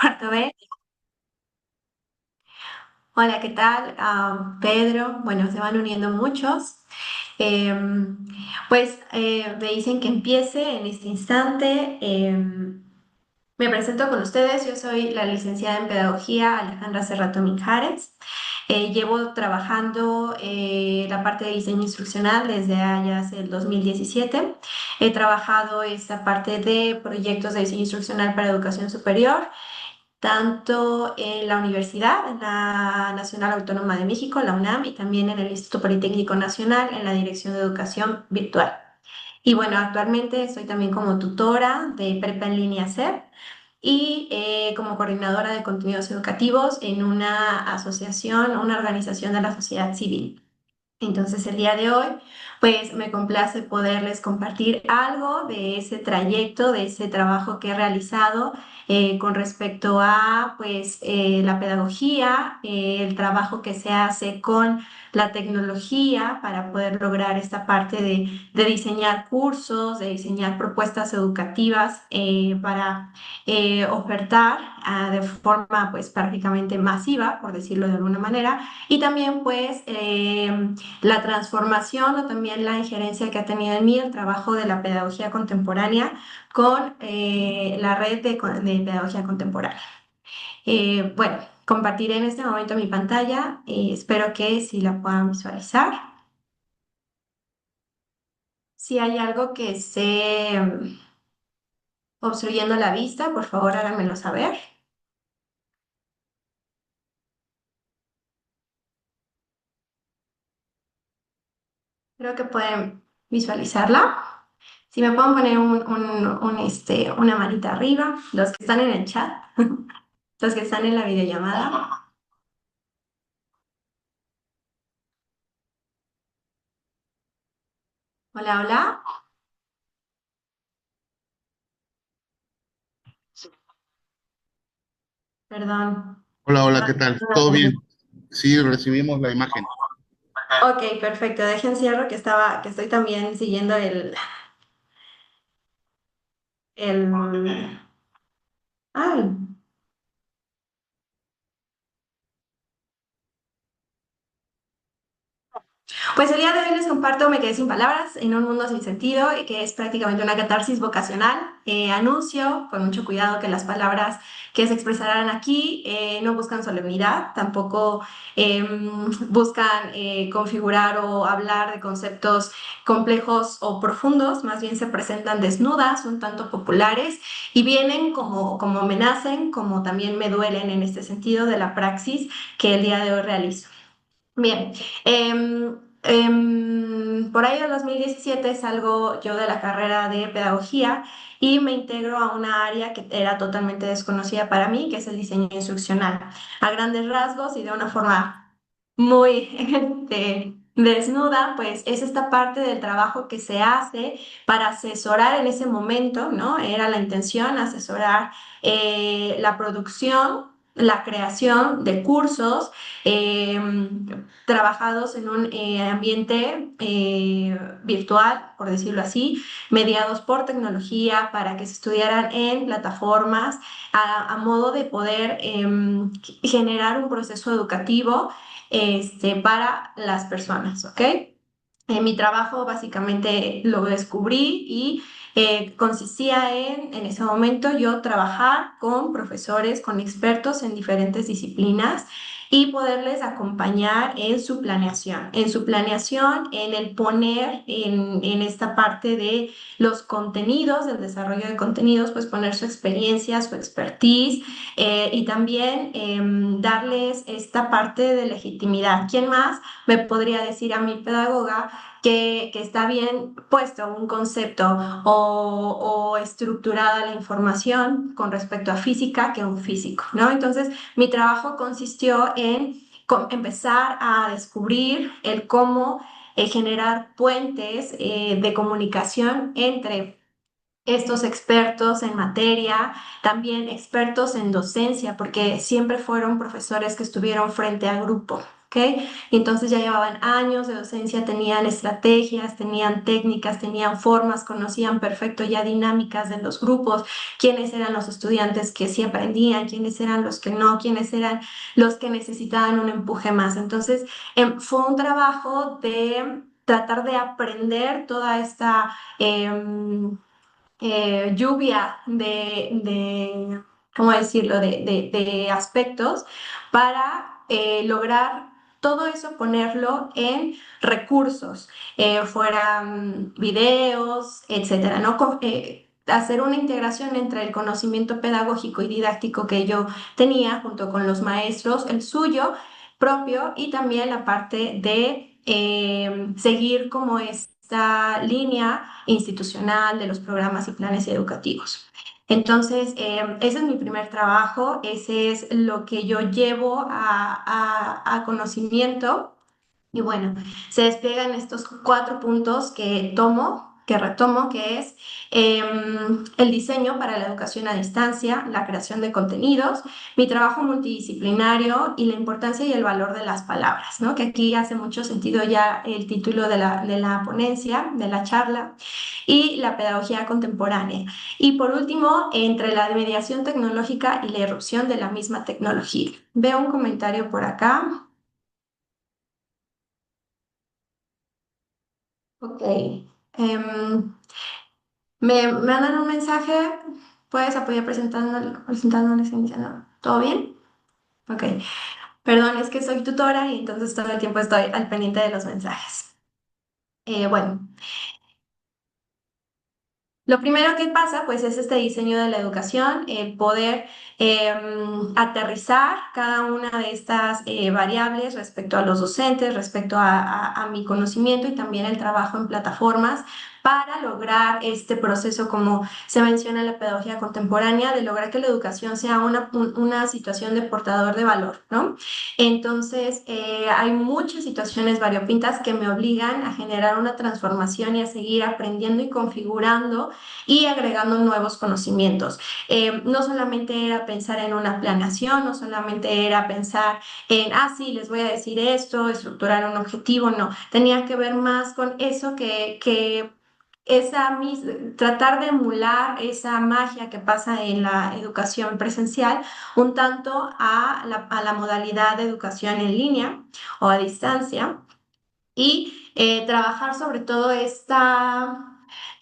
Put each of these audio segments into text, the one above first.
Cuarto B. Hola, ¿qué tal? Pedro. Bueno, se van uniendo muchos. Me dicen que empiece en este instante. Me presento con ustedes. Yo soy la licenciada en Pedagogía Alejandra Cerrato Mijares. Llevo trabajando la parte de diseño instruccional desde allá hace el 2017. He trabajado esta parte de proyectos de diseño instruccional para educación superior tanto en la universidad, en la Nacional Autónoma de México, la UNAM, y también en el Instituto Politécnico Nacional, en la Dirección de Educación Virtual. Y bueno, actualmente estoy también como tutora de Prepa en línea CEP y como coordinadora de contenidos educativos en una asociación, una organización de la sociedad civil. Entonces, el día de hoy, pues me complace poderles compartir algo de ese trayecto, de ese trabajo que he realizado con respecto a, la pedagogía, el trabajo que se hace con la tecnología para poder lograr esta parte de diseñar cursos, de diseñar propuestas educativas para ofertar de forma, pues, prácticamente masiva, por decirlo de alguna manera, y también, la transformación o también la injerencia que ha tenido en mí el trabajo de la pedagogía contemporánea con la red de pedagogía contemporánea. Bueno, compartiré en este momento mi pantalla. Espero que si la puedan visualizar. Si hay algo que esté obstruyendo la vista, por favor háganmelo saber. Creo que pueden visualizarla. Si me pueden poner una manita arriba, los que están en el chat, los que están en la videollamada. Hola, hola. Perdón. Hola, hola, ¿qué tal? ¿Todo bien? Sí, recibimos la imagen. Ok, perfecto. Dejen cierro que estoy también siguiendo el. Ay, pues el día de hoy les comparto Me quedé sin palabras en un mundo sin sentido, y que es prácticamente una catarsis vocacional. Anuncio con mucho cuidado que las palabras que se expresarán aquí no buscan solemnidad, tampoco buscan configurar o hablar de conceptos complejos o profundos, más bien se presentan desnudas, un tanto populares, y vienen como me nacen, como también me duelen en este sentido de la praxis que el día de hoy realizo. Bien, por ahí del 2017 salgo yo de la carrera de pedagogía y me integro a una área que era totalmente desconocida para mí, que es el diseño instruccional. A grandes rasgos y de una forma muy desnuda, pues es esta parte del trabajo que se hace para asesorar en ese momento, ¿no? Era la intención asesorar la producción, la creación de cursos eh, trabajados en un ambiente virtual, por decirlo así, mediados por tecnología para que se estudiaran en plataformas a modo de poder generar un proceso educativo para las personas, ¿ok? Mi trabajo básicamente lo descubrí y consistía en ese momento yo trabajar con profesores, con expertos en diferentes disciplinas y poderles acompañar en su planeación, en el poner en esta parte de los contenidos, del desarrollo de contenidos, pues poner su experiencia, su expertise y también darles esta parte de legitimidad. ¿Quién más me podría decir a mi pedagoga que está bien puesto un concepto o estructurada la información con respecto a física que un físico, ¿no? Entonces, mi trabajo consistió en empezar a descubrir el cómo generar puentes de comunicación entre estos expertos en materia, también expertos en docencia, porque siempre fueron profesores que estuvieron frente a grupo. ¿ok? Y entonces ya llevaban años de docencia, tenían estrategias, tenían técnicas, tenían formas, conocían perfecto ya dinámicas de los grupos, quiénes eran los estudiantes que sí aprendían, quiénes eran los que no, quiénes eran los que necesitaban un empuje más. Entonces, fue un trabajo de tratar de aprender toda esta lluvia ¿cómo decirlo?, de aspectos para lograr todo eso, ponerlo en recursos, fueran videos, etcétera, ¿no? Hacer una integración entre el conocimiento pedagógico y didáctico que yo tenía junto con los maestros, el suyo propio, y también la parte de seguir como esta línea institucional de los programas y planes educativos. Entonces, ese es mi primer trabajo, ese es lo que yo llevo a conocimiento. Y bueno, se despliegan estos 4 puntos que tomo, que retomo, que es el diseño para la educación a distancia, la creación de contenidos, mi trabajo multidisciplinario y la importancia y el valor de las palabras, ¿no? Que aquí hace mucho sentido ya el título de la ponencia, de la charla, y la pedagogía contemporánea. Y por último, entre la mediación tecnológica y la irrupción de la misma tecnología. Veo un comentario por acá. Ok. Me mandan un mensaje. ¿Puedes apoyar presentándoles iniciando? ¿Todo bien? Ok. Perdón, es que soy tutora y entonces todo el tiempo estoy al pendiente de los mensajes. Bueno. Lo primero que pasa, pues, es este diseño de la educación, el poder aterrizar cada una de estas variables respecto a los docentes, respecto a mi conocimiento y también el trabajo en plataformas para lograr este proceso, como se menciona en la pedagogía contemporánea, de lograr que la educación sea una situación de portador de valor, ¿no? Entonces, hay muchas situaciones variopintas que me obligan a generar una transformación y a seguir aprendiendo y configurando y agregando nuevos conocimientos. No solamente era pensar en una planeación, no solamente era pensar en, sí, les voy a decir esto, estructurar un objetivo, no, tenía que ver más con eso que tratar de emular esa magia que pasa en la educación presencial, un tanto a la modalidad de educación en línea o a distancia, y trabajar sobre todo esta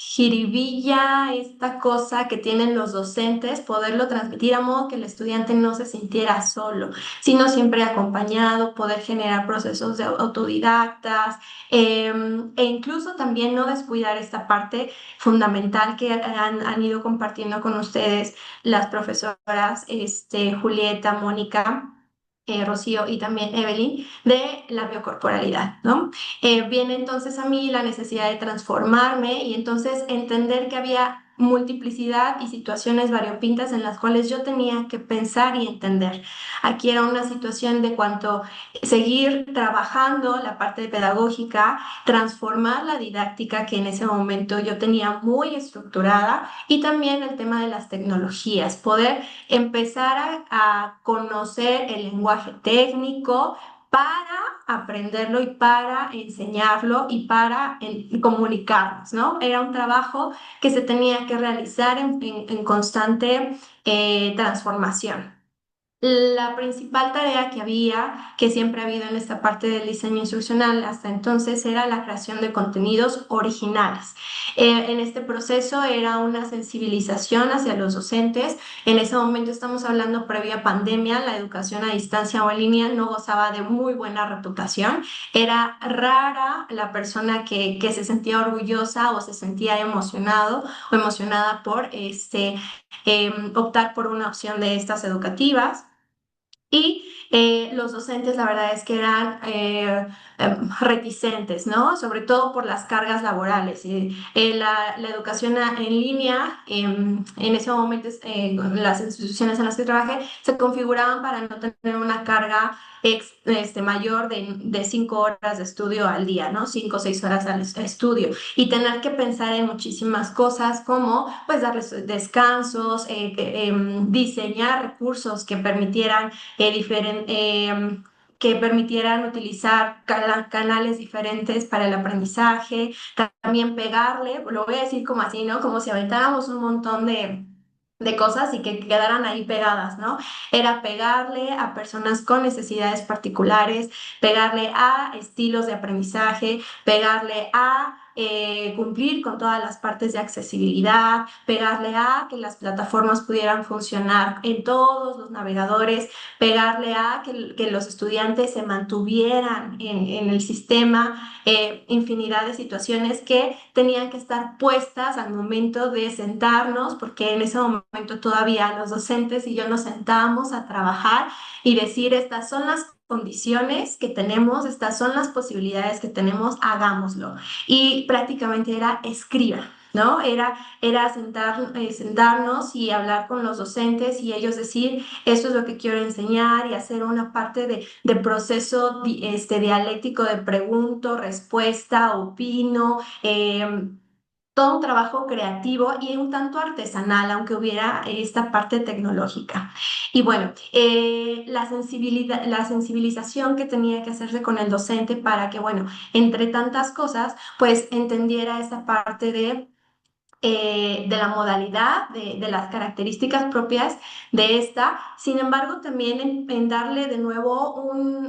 jiribilla, esta cosa que tienen los docentes, poderlo transmitir a modo que el estudiante no se sintiera solo, sino siempre acompañado, poder generar procesos de autodidactas, e incluso también no descuidar esta parte fundamental que han ido compartiendo con ustedes las profesoras Julieta, Mónica, Rocío y también Evelyn, de la biocorporalidad, ¿no? Viene entonces a mí la necesidad de transformarme y entonces entender que había multiplicidad y situaciones variopintas en las cuales yo tenía que pensar y entender. Aquí era una situación de cuanto seguir trabajando la parte pedagógica, transformar la didáctica que en ese momento yo tenía muy estructurada, y también el tema de las tecnologías, poder empezar a conocer el lenguaje técnico para aprenderlo y para enseñarlo y para comunicarnos, ¿no? Era un trabajo que se tenía que realizar en constante transformación. La principal tarea que había, que siempre ha habido en esta parte del diseño instruccional hasta entonces, era la creación de contenidos originales. En este proceso era una sensibilización hacia los docentes. En ese momento, estamos hablando previa pandemia, la educación a distancia o en línea no gozaba de muy buena reputación. Era rara la persona que se sentía orgullosa o se sentía emocionado o emocionada por optar por una opción de estas educativas. Y los docentes, la verdad es que eran reticentes, ¿no? Sobre todo por las cargas laborales. Y, la educación en línea, en ese momento, las instituciones en las que trabajé se configuraban para no tener una carga mayor de 5 horas de estudio al día, ¿no? 5 o 6 horas al estudio. Y tener que pensar en muchísimas cosas como, pues, darles descansos, diseñar recursos que permitieran que permitieran utilizar canales diferentes para el aprendizaje, también pegarle, lo voy a decir como así, ¿no? Como si aventáramos un montón de cosas y que quedaran ahí pegadas, ¿no? Era pegarle a personas con necesidades particulares, pegarle a estilos de aprendizaje, pegarle a cumplir con todas las partes de accesibilidad, pegarle a que las plataformas pudieran funcionar en todos los navegadores, pegarle a que los estudiantes se mantuvieran en el sistema, infinidad de situaciones que tenían que estar puestas al momento de sentarnos, porque en ese momento todavía los docentes y yo nos sentábamos a trabajar y decir, estas son las condiciones que tenemos, estas son las posibilidades que tenemos, hagámoslo. Y prácticamente era escriba. ¿No? Era sentarnos y hablar con los docentes y ellos decir, esto es lo que quiero enseñar y hacer una parte de proceso dialéctico de pregunto, respuesta, opino, todo un trabajo creativo y un tanto artesanal, aunque hubiera esta parte tecnológica. Y bueno, la sensibilización que tenía que hacerse con el docente para que, bueno, entre tantas cosas, pues entendiera esa parte de la modalidad, de las características propias de esta. Sin embargo, también en darle de nuevo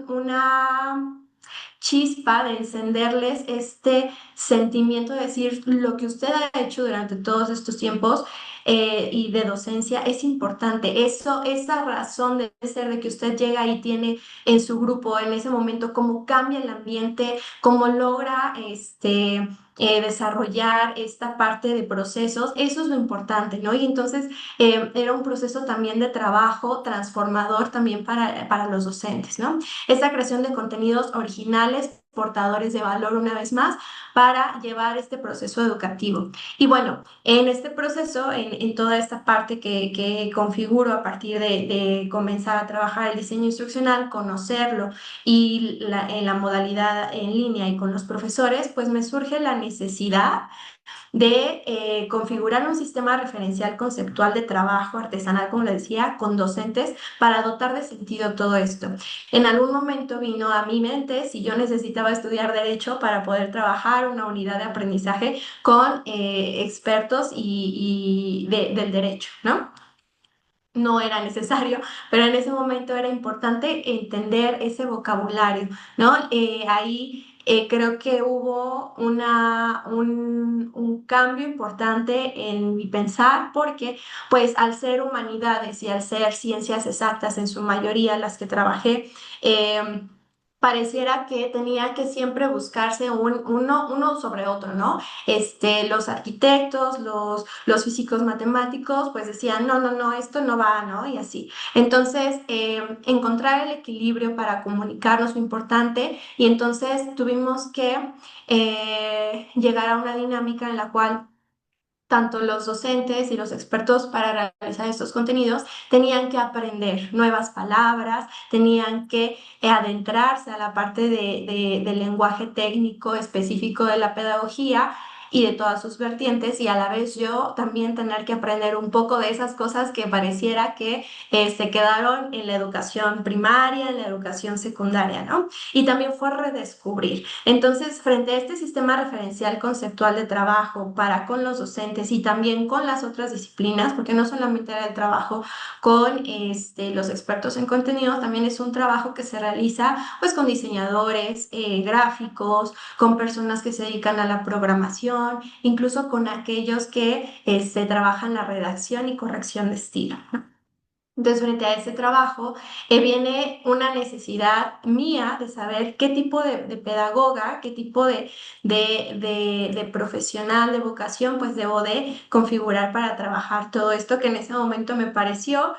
una chispa de encenderles este sentimiento de decir lo que usted ha hecho durante todos estos tiempos y de docencia es importante. Eso, esa razón de ser de que usted llega y tiene en su grupo en ese momento cómo cambia el ambiente, cómo logra desarrollar esta parte de procesos, eso es lo importante, ¿no? Y entonces era un proceso también de trabajo transformador también para los docentes, ¿no? Esta creación de contenidos originales, portadores de valor una vez más, para llevar este proceso educativo. Y bueno, en este proceso, en toda esta parte que configuro a partir de comenzar a trabajar el diseño instruccional, conocerlo y en la modalidad en línea y con los profesores, pues me surge la necesidad de configurar un sistema referencial conceptual de trabajo artesanal, como le decía, con docentes para dotar de sentido todo esto. En algún momento vino a mi mente si yo necesitaba estudiar derecho para poder trabajar una unidad de aprendizaje con expertos del derecho, ¿no? No era necesario, pero en ese momento era importante entender ese vocabulario, ¿no? Ahí creo que hubo un cambio importante en mi pensar porque pues al ser humanidades y al ser ciencias exactas en su mayoría las que trabajé, pareciera que tenía que siempre buscarse uno sobre otro, ¿no? Los arquitectos, los físicos matemáticos, pues decían, no, no, no, esto no va, ¿no? Y así. Entonces, encontrar el equilibrio para comunicarnos fue importante y entonces tuvimos que llegar a una dinámica en la cual tanto los docentes y los expertos para realizar estos contenidos tenían que aprender nuevas palabras, tenían que adentrarse a la parte del lenguaje técnico específico de la pedagogía y de todas sus vertientes y a la vez yo también tener que aprender un poco de esas cosas que pareciera que se quedaron en la educación primaria, en la educación secundaria, ¿no? Y también fue redescubrir. Entonces, frente a este sistema referencial conceptual de trabajo para con los docentes y también con las otras disciplinas, porque no solamente era el trabajo con los expertos en contenido, también es un trabajo que se realiza pues con diseñadores gráficos, con personas que se dedican a la programación, incluso con aquellos que trabajan la redacción y corrección de estilo, ¿no? Entonces, frente a ese trabajo, viene una necesidad mía de saber qué tipo de pedagoga, qué tipo de profesional, de vocación, pues debo de configurar para trabajar todo esto que en ese momento me pareció,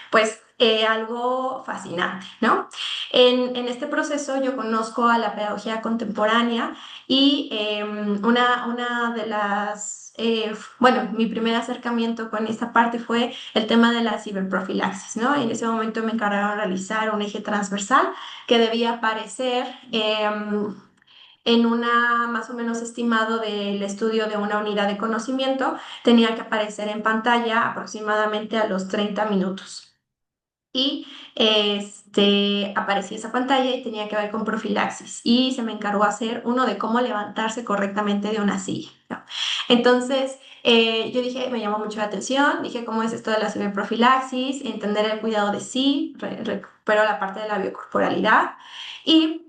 pues, algo fascinante, ¿no? En este proceso yo conozco a la pedagogía contemporánea y una de las, bueno, mi primer acercamiento con esta parte fue el tema de la ciberprofilaxis, ¿no? En ese momento me encargaron de realizar un eje transversal que debía aparecer en una más o menos estimado del estudio de una unidad de conocimiento, tenía que aparecer en pantalla aproximadamente a los 30 minutos. y aparecía esa pantalla y tenía que ver con profilaxis y se me encargó hacer uno de cómo levantarse correctamente de una silla, ¿no? Entonces, yo dije, me llamó mucho la atención, dije, ¿cómo es esto de la ciberprofilaxis? Entender el cuidado de sí, recupero la parte de la biocorporalidad y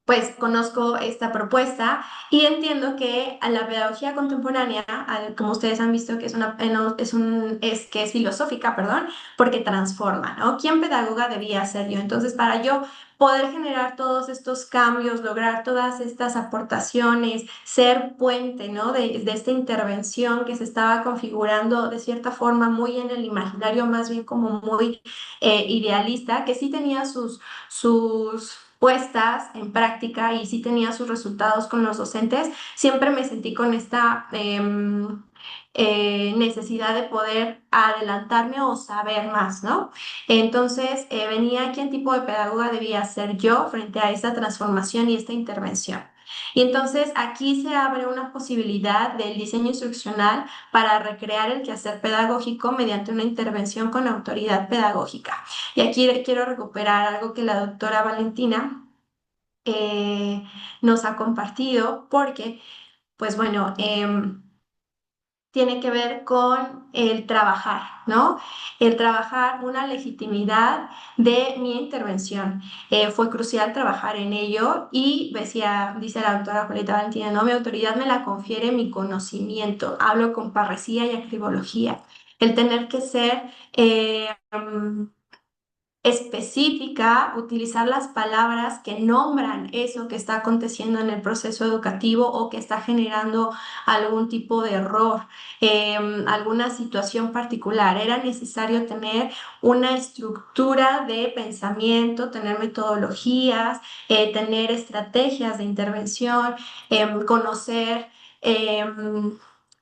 pues conozco esta propuesta y entiendo que a la pedagogía contemporánea, como ustedes han visto que es que es filosófica, perdón, porque transforma, ¿no? ¿Quién pedagoga debía ser yo? Entonces, para yo poder generar todos estos cambios, lograr todas estas aportaciones, ser puente, ¿no? De esta intervención que se estaba configurando de cierta forma muy en el imaginario, más bien como muy idealista, que sí tenía sus puestas en práctica y sí tenía sus resultados con los docentes, siempre me sentí con esta necesidad de poder adelantarme o saber más, ¿no? Entonces, venía qué tipo de pedagoga debía ser yo frente a esta transformación y esta intervención. Y entonces aquí se abre una posibilidad del diseño instruccional para recrear el quehacer pedagógico mediante una intervención con autoridad pedagógica. Y aquí quiero recuperar algo que la doctora Valentina eh, nos ha compartido porque, pues bueno, tiene que ver con el trabajar, ¿no? El trabajar una legitimidad de mi intervención. Fue crucial trabajar en ello y decía, dice la doctora Julieta Valentina, no, mi autoridad me la confiere mi conocimiento. Hablo con parresía y acribología. El tener que ser específica, utilizar las palabras que nombran eso que está aconteciendo en el proceso educativo o que está generando algún tipo de error, alguna situación particular. Era necesario tener una estructura de pensamiento, tener metodologías, tener estrategias de intervención, conocer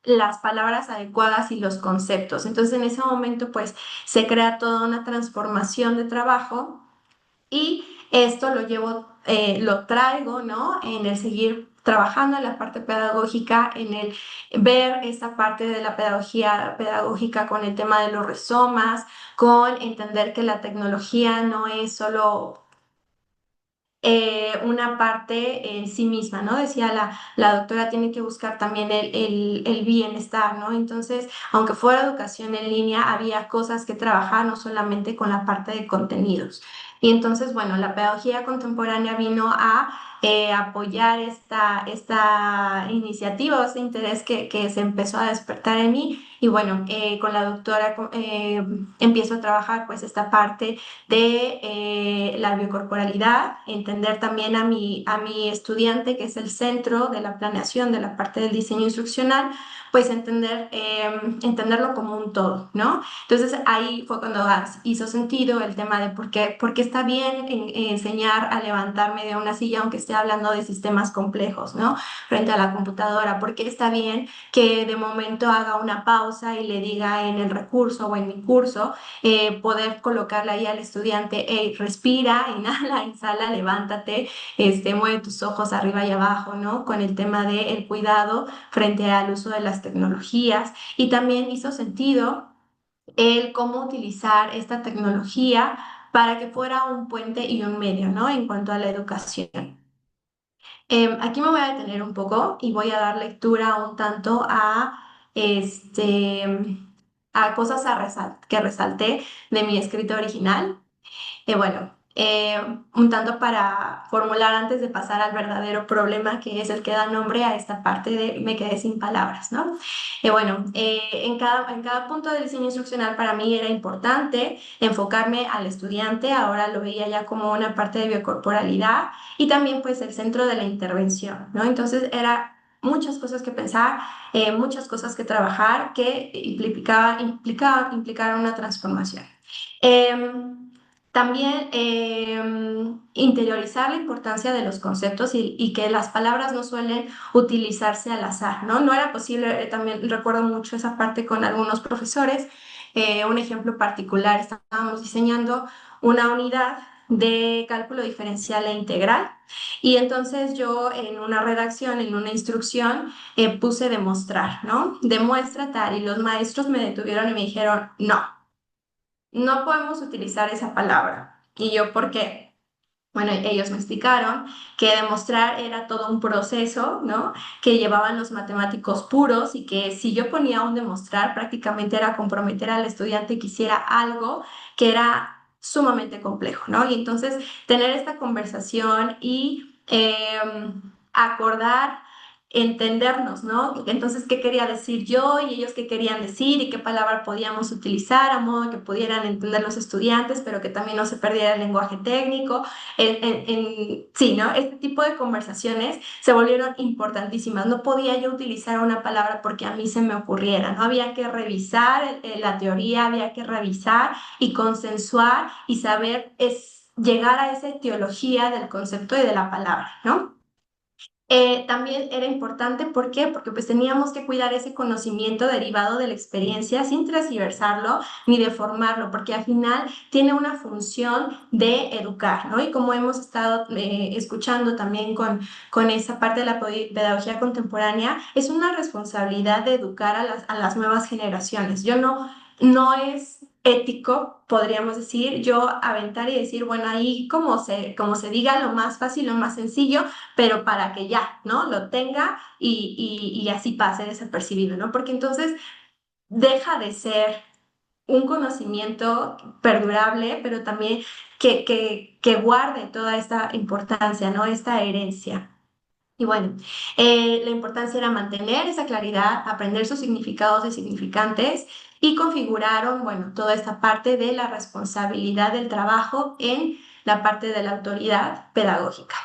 las palabras adecuadas y los conceptos. Entonces, en ese momento, pues, se crea toda una transformación de trabajo y esto lo llevo, lo traigo, ¿no? En el seguir trabajando en la parte pedagógica, en el ver esa parte de la pedagogía pedagógica con el tema de los rizomas, con entender que la tecnología no es solo una parte en sí misma, ¿no? Decía la doctora, tiene que buscar también el bienestar, ¿no? Entonces, aunque fuera educación en línea, había cosas que trabajar, no solamente con la parte de contenidos. Y entonces, bueno, la pedagogía contemporánea vino a apoyar esta iniciativa, este interés que se empezó a despertar en mí. Y bueno, con la doctora empiezo a trabajar pues esta parte de la biocorporalidad, entender también a mi estudiante, que es el centro de la planeación, de la parte del diseño instruccional, pues entenderlo como un todo, ¿no? Entonces ahí fue cuando hizo sentido el tema de por qué está bien enseñar a levantarme de una silla, aunque esté hablando de sistemas complejos, ¿no? Frente a la computadora, por qué está bien que de momento haga una pausa y le diga en el recurso o en mi curso, poder colocarle ahí al estudiante, hey, respira, inhala, exhala, levántate, mueve tus ojos arriba y abajo, ¿no? Con el tema del cuidado frente al uso de las tecnologías. Y también hizo sentido el cómo utilizar esta tecnología para que fuera un puente y un medio, ¿no? En cuanto a la educación. Aquí me voy a detener un poco y voy a dar lectura un tanto este, a cosas que resalté de mi escrito original. Bueno, un tanto para formular antes de pasar al verdadero problema que es el que da nombre a esta parte de me quedé sin palabras, ¿no? Bueno, en cada punto del diseño instruccional para mí era importante enfocarme al estudiante, ahora lo veía ya como una parte de biocorporalidad y también pues el centro de la intervención, ¿no? Entonces era muchas cosas que pensar, muchas cosas que trabajar que implicaban una transformación. También interiorizar la importancia de los conceptos y que las palabras no suelen utilizarse al azar, ¿no? No era posible, también recuerdo mucho esa parte con algunos profesores. Un ejemplo particular, estábamos diseñando una unidad de cálculo diferencial e integral y entonces yo en una redacción, en una instrucción, puse demostrar, ¿no? Demuestra tal y los maestros me detuvieron y me dijeron, no. no podemos utilizar esa palabra. Y yo, ¿por qué? Bueno, ellos me explicaron que demostrar era todo un proceso, ¿no? Que llevaban los matemáticos puros y que si yo ponía un demostrar, prácticamente era comprometer al estudiante que hiciera algo que era sumamente complejo, ¿no? Y entonces tener esta conversación y acordar, entendernos, ¿no? Entonces, ¿qué quería decir yo y ellos qué querían decir y qué palabra podíamos utilizar a modo que pudieran entender los estudiantes, pero que también no se perdiera el lenguaje técnico? Sí, ¿no? Este tipo de conversaciones se volvieron importantísimas. No podía yo utilizar una palabra porque a mí se me ocurriera, ¿no? Había que revisar la teoría, había que revisar y consensuar y saber llegar a esa etiología del concepto y de la palabra, ¿no? También era importante, ¿por qué? Porque pues teníamos que cuidar ese conocimiento derivado de la experiencia sin transversarlo ni deformarlo, porque al final tiene una función de educar, ¿no? Y como hemos estado escuchando también con esa parte de la pedagogía contemporánea, es una responsabilidad de educar a las nuevas generaciones. No es ético, podríamos decir, yo aventar y decir, bueno, ahí como se diga lo más fácil, lo más sencillo, pero para que ya, ¿no? Lo tenga y así pase desapercibido, ¿no? Porque entonces deja de ser un conocimiento perdurable, pero también que guarde toda esta importancia, ¿no? Esta herencia. Y bueno, la importancia era mantener esa claridad, aprender sus significados y significantes y configuraron, bueno, toda esta parte de la responsabilidad del trabajo en la parte de la autoridad pedagógica.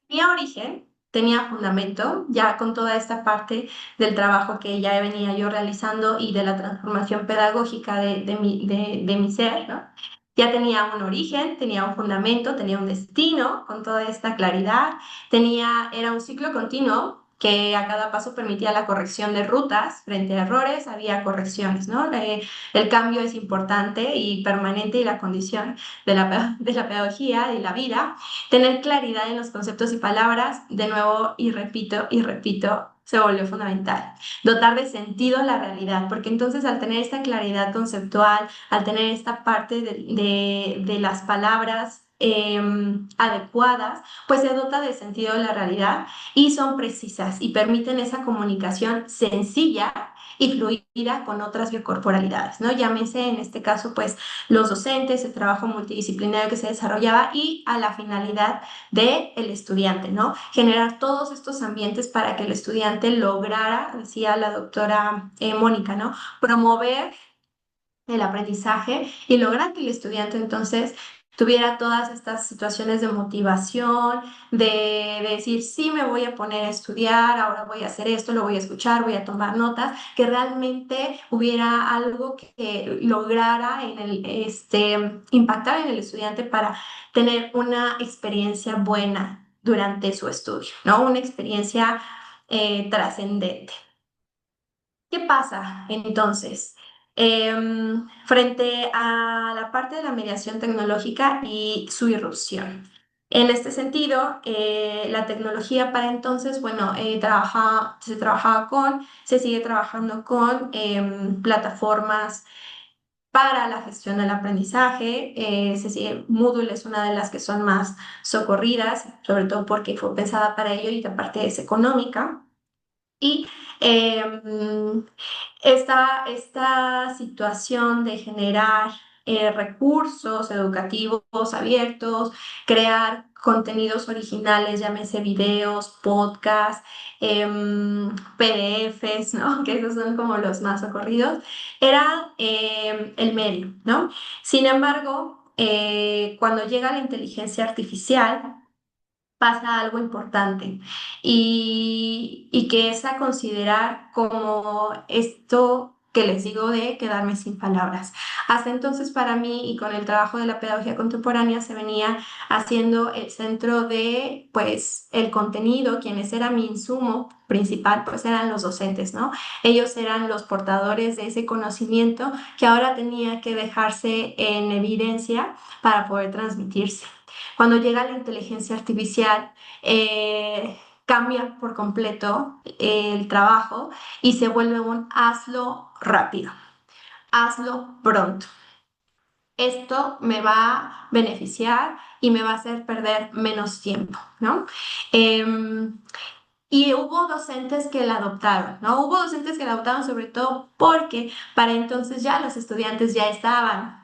Tenía origen, tenía fundamento, ya con toda esta parte del trabajo que ya venía yo realizando y de la transformación pedagógica de mi ser, ¿no? Ya tenía un origen, tenía un fundamento, tenía un destino con toda esta claridad, era un ciclo continuo que a cada paso permitía la corrección de rutas, frente a errores había correcciones, ¿no? El cambio es importante y permanente y la condición de la pedagogía y la vida. Tener claridad en los conceptos y palabras, de nuevo, y repito, se volvió fundamental. Dotar de sentido la realidad, porque entonces al tener esta claridad conceptual, al tener esta parte de las palabras adecuadas, pues se dota de sentido la realidad y son precisas y permiten esa comunicación sencilla y fluida con otras biocorporalidades, ¿no? Llámese en este caso, pues, los docentes, el trabajo multidisciplinario que se desarrollaba y a la finalidad del estudiante, ¿no? Generar todos estos ambientes para que el estudiante lograra, decía la doctora Mónica, ¿no? Promover el aprendizaje y lograr que el estudiante entonces tuviera todas estas situaciones de motivación, de decir, sí, me voy a poner a estudiar, ahora voy a hacer esto, lo voy a escuchar, voy a tomar notas, que realmente hubiera algo que lograra impactar en el estudiante para tener una experiencia buena durante su estudio, ¿no? Una experiencia trascendente. ¿Qué pasa entonces? Frente a la parte de la mediación tecnológica y su irrupción. En este sentido, la tecnología para entonces, bueno, se sigue trabajando con plataformas para la gestión del aprendizaje. Moodle es una de las que son más socorridas, sobre todo porque fue pensada para ello y aparte es económica. Y em, esta situación de generar recursos educativos abiertos, crear contenidos originales, llámese videos, podcasts, PDFs, ¿no? Que esos son como los más ocurridos, era el medio, ¿no? Sin embargo, cuando llega la inteligencia artificial, pasa algo importante y que es a considerar como esto que les digo de quedarme sin palabras. Hasta entonces para mí y con el trabajo de la pedagogía contemporánea se venía haciendo el centro de pues el contenido, quienes eran mi insumo principal pues eran los docentes, ¿no? Ellos eran los portadores de ese conocimiento que ahora tenía que dejarse en evidencia para poder transmitirse. Cuando llega la inteligencia artificial, cambia por completo el trabajo y se vuelve un hazlo rápido, hazlo pronto. Esto me va a beneficiar y me va a hacer perder menos tiempo, ¿no? Em, y hubo docentes que la adoptaron, ¿no? Hubo docentes que la adoptaron sobre todo porque para entonces ya los estudiantes ya estaban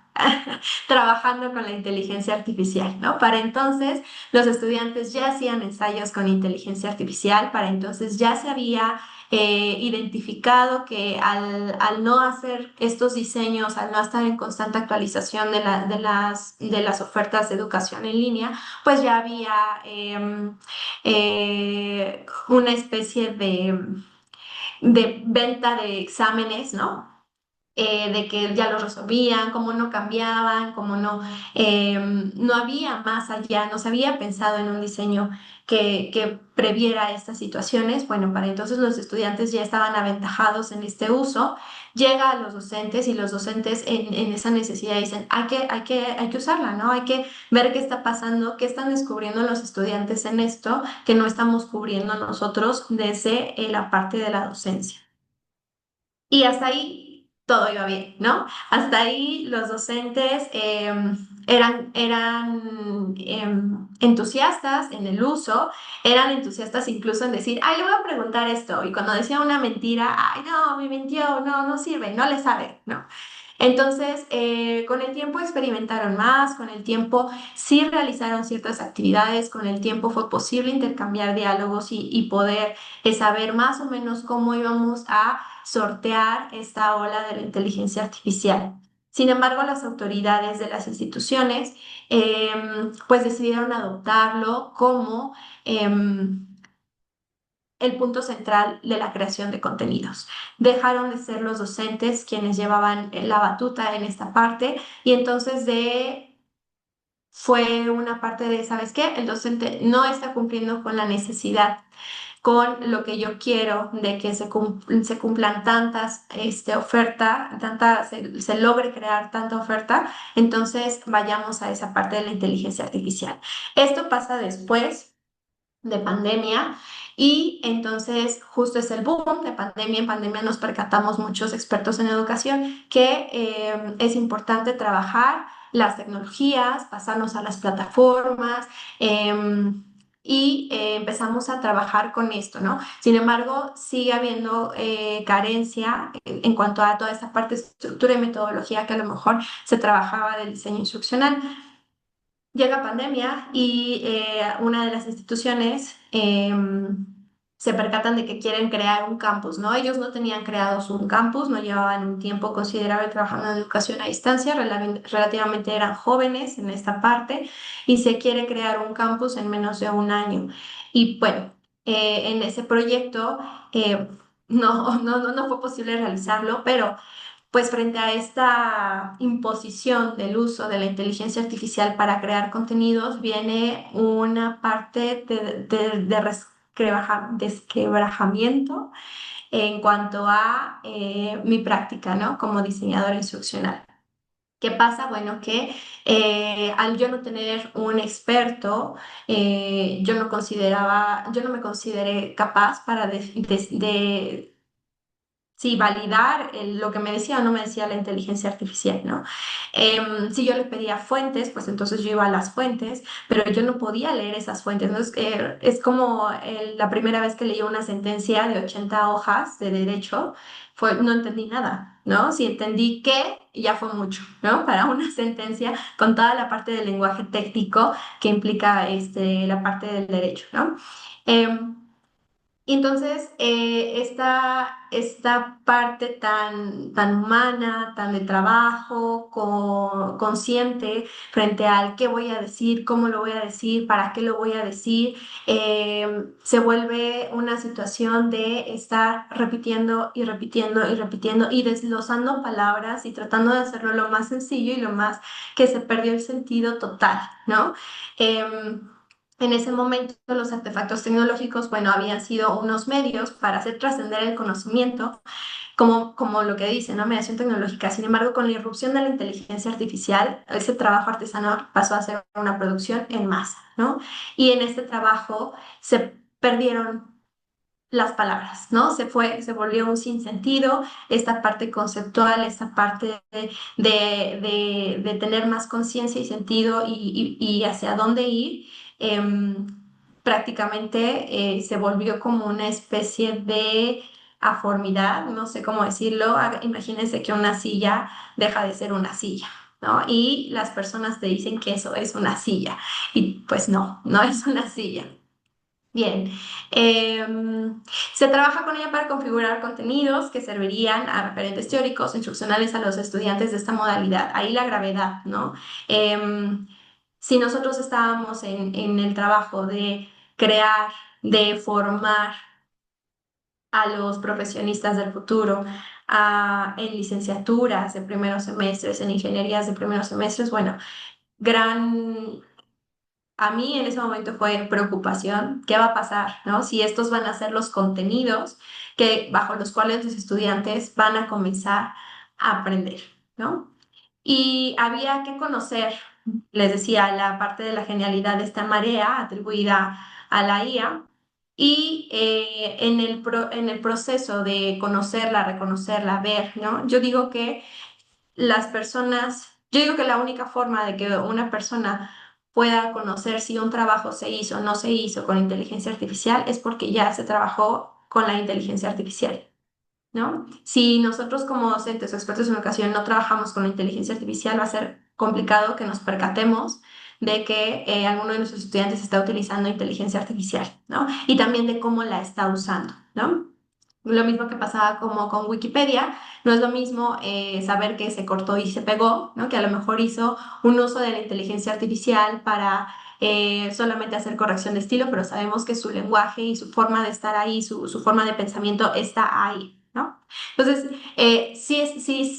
trabajando con la inteligencia artificial, ¿no? Para entonces los estudiantes ya hacían ensayos con inteligencia artificial, para entonces ya se había identificado que al no hacer estos diseños, al no estar en constante actualización de las ofertas de educación en línea, pues ya había una especie de venta de exámenes, ¿no? De que ya los resolvían, cómo no cambiaban, cómo no, no había más allá, no se había pensado en un diseño que previera estas situaciones. Bueno, para entonces los estudiantes ya estaban aventajados en este uso, llega a los docentes y los docentes en esa necesidad dicen, hay que usarla, ¿no? Hay que ver qué está pasando, qué están descubriendo los estudiantes en esto que no estamos cubriendo nosotros desde la parte de la docencia. Y hasta ahí todo iba bien, ¿no? Hasta ahí los docentes eran entusiastas en el uso, eran entusiastas incluso en decir, ay, le voy a preguntar esto. Y cuando decía una mentira, ay, no, me mintió, no, no sirve, no le sabe, ¿no? Entonces, con el tiempo experimentaron más, con el tiempo sí realizaron ciertas actividades, con el tiempo fue posible intercambiar diálogos y poder saber más o menos cómo íbamos a sortear esta ola de la inteligencia artificial. Sin embargo, las autoridades de las instituciones pues decidieron adoptarlo como el punto central de la creación de contenidos. Dejaron de ser los docentes quienes llevaban la batuta en esta parte y entonces fue una parte de, ¿sabes qué? El docente no está cumpliendo con la necesidad con lo que yo quiero de que se cumplan tantas oferta, se logre crear tanta oferta, entonces vayamos a esa parte de la inteligencia artificial. Esto pasa después de pandemia y entonces justo es el boom de pandemia. En pandemia nos percatamos muchos expertos en educación que es importante trabajar las tecnologías, pasarnos a las plataformas. Empezamos a trabajar con esto, ¿no? Sin embargo, sigue habiendo carencia en cuanto a toda esta parte de estructura y metodología que a lo mejor se trabajaba del diseño instruccional. Llega pandemia y una de las instituciones se percatan de que quieren crear un campus, ¿no? Ellos no tenían creados un campus, no llevaban un tiempo considerable trabajando en educación a distancia, relativamente eran jóvenes en esta parte y se quiere crear un campus en menos de un año. Y bueno, en ese proyecto no fue posible realizarlo, pero pues frente a esta imposición del uso de la inteligencia artificial para crear contenidos, viene una parte de desquebrajamiento en cuanto a mi práctica, ¿no? Como diseñadora instruccional. ¿Qué pasa? Bueno, que al yo no tener un experto, yo no me consideré capaz para sí, validar lo que me decía o no me decía la inteligencia artificial, ¿no? Si yo le pedía fuentes, pues entonces yo iba a las fuentes, pero yo no podía leer esas fuentes, ¿no? Es como la primera vez que leí una sentencia de 80 hojas de derecho, no entendí nada, ¿no? Si entendí qué, ya fue mucho, ¿no? Para una sentencia con toda la parte del lenguaje técnico que implica la parte del derecho, ¿no? Em, y entonces, esta parte tan humana, tan de trabajo, consciente frente al qué voy a decir, cómo lo voy a decir, para qué lo voy a decir, se vuelve una situación de estar repitiendo y repitiendo y repitiendo y desglosando palabras y tratando de hacerlo lo más sencillo y lo más que se perdió el sentido total, ¿no? Em, en ese momento los artefactos tecnológicos, bueno, habían sido unos medios para hacer trascender el conocimiento, como lo que dice, ¿no? Mediación tecnológica. Sin embargo, con la irrupción de la inteligencia artificial, ese trabajo artesanal pasó a ser una producción en masa, ¿no? Y en este trabajo se perdieron las palabras, ¿no? Se volvió un sinsentido, esta parte conceptual, esta parte de tener más conciencia y sentido y hacia dónde ir, em, prácticamente se volvió como una especie de aformidad, no sé cómo decirlo. Imagínense que una silla deja de ser una silla, ¿no? Y las personas te dicen que eso es una silla, y pues no, no es una silla. Bien, se trabaja con ella para configurar contenidos que servirían a referentes teóricos, instruccionales a los estudiantes de esta modalidad. Ahí la gravedad, ¿no? Em, si nosotros estábamos en el trabajo de crear, de formar a los profesionistas del futuro, en licenciaturas de primeros semestres, en ingenierías de primeros semestres, bueno, gran a mí en ese momento fue preocupación, ¿qué va a pasar, no? Si estos van a ser los contenidos bajo los cuales los estudiantes van a comenzar a aprender, ¿no? Y había que conocer, les decía, la parte de la genialidad de esta marea atribuida a la IA. Y en el proceso de conocerla, reconocerla, ver, ¿no? Yo digo que la única forma de que una persona pueda conocer si un trabajo se hizo o no se hizo con inteligencia artificial es porque ya se trabajó con la inteligencia artificial, ¿no? Si nosotros como docentes o expertos en educación no trabajamos con la inteligencia artificial, va a ser complicado que nos percatemos de que alguno de nuestros estudiantes está utilizando inteligencia artificial, ¿no? Y también de cómo la está usando, ¿no? Lo mismo que pasaba como con Wikipedia, no es lo mismo saber que se cortó y se pegó, ¿no? Que a lo mejor hizo un uso de la inteligencia artificial para solamente hacer corrección de estilo, pero sabemos que su lenguaje y su forma de estar ahí, su forma de pensamiento está ahí, ¿no? Entonces,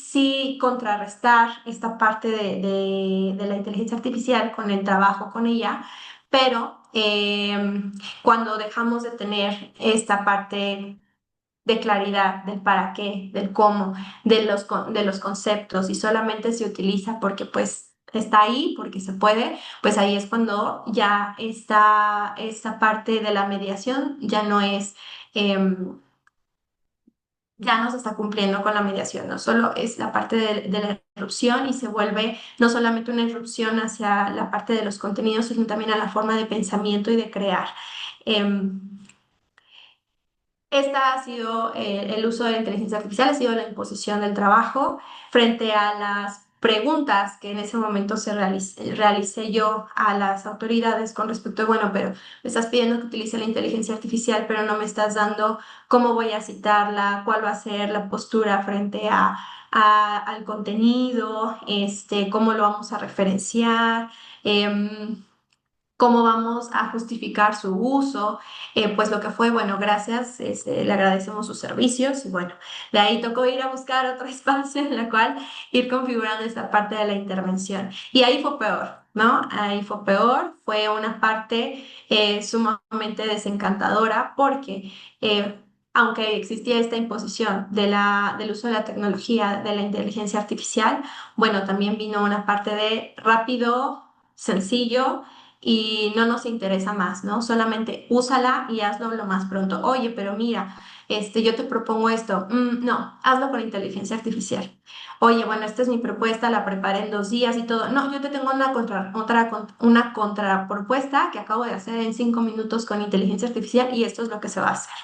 sí contrarrestar esta parte de la inteligencia artificial con el trabajo con ella, pero cuando dejamos de tener esta parte de claridad del para qué, del cómo, de los conceptos y solamente se utiliza porque pues está ahí, porque se puede, pues ahí es cuando ya esta parte de la mediación ya no es, ya no se está cumpliendo con la mediación, no solo es la parte de la irrupción y se vuelve no solamente una irrupción hacia la parte de los contenidos, sino también a la forma de pensamiento y de crear. Em, Esta ha sido el uso de la inteligencia artificial, ha sido la imposición del trabajo frente a las preguntas que en ese momento realicé yo a las autoridades con respecto a, bueno, pero me estás pidiendo que utilice la inteligencia artificial, pero no me estás dando cómo voy a citarla, cuál va a ser la postura frente al contenido, cómo lo vamos a referenciar. Cómo vamos a justificar su uso, pues lo que fue, bueno, gracias, le agradecemos sus servicios y bueno, de ahí tocó ir a buscar otro espacio en la cual ir configurando esta parte de la intervención. Y ahí fue peor, ¿no? Ahí fue peor, fue una parte sumamente desencantadora porque aunque existía esta imposición del uso de la tecnología, de la inteligencia artificial, bueno, también vino una parte de rápido, sencillo y no nos interesa más, ¿no? Solamente úsala y hazlo lo más pronto. Oye, pero mira, yo te propongo esto. No, hazlo con inteligencia artificial. Oye, bueno, esta es mi propuesta, la preparé en 2 días y todo. No, yo te tengo una contrapropuesta que acabo de hacer en 5 minutos con inteligencia artificial y esto es lo que se va a hacer.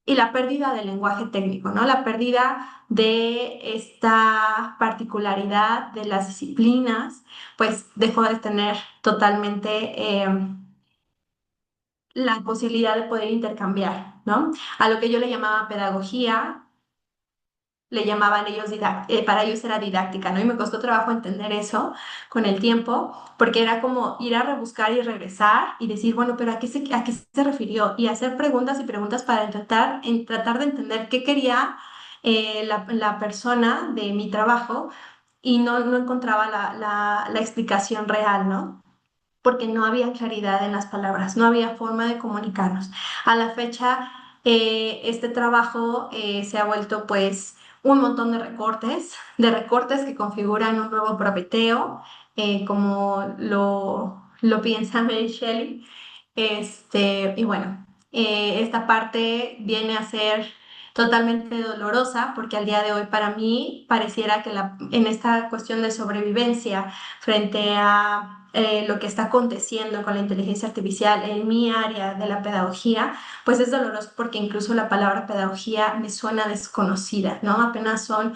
Y la pérdida del lenguaje técnico, ¿no? La pérdida de esta particularidad de las disciplinas, pues dejó de tener totalmente la posibilidad de poder intercambiar, ¿no? A lo que yo le llamaba pedagogía, le llamaban ellos, para ellos era didáctica, ¿no? Y me costó trabajo entender eso con el tiempo, porque era como ir a rebuscar y regresar y decir, bueno, pero a qué se refirió? Y hacer preguntas y preguntas para tratar de entender qué quería la persona de mi trabajo y no encontraba la explicación real, ¿no? Porque no había claridad en las palabras, no había forma de comunicarnos. A la fecha, este trabajo se ha vuelto pues un montón de recortes que configuran un nuevo Prometeo, como lo piensa Mary Shelley. Y bueno, esta parte viene a ser totalmente dolorosa porque al día de hoy para mí pareciera que en esta cuestión de sobrevivencia frente a lo que está aconteciendo con la inteligencia artificial en mi área de la pedagogía, pues es doloroso porque incluso la palabra pedagogía me suena desconocida, ¿no? Apenas son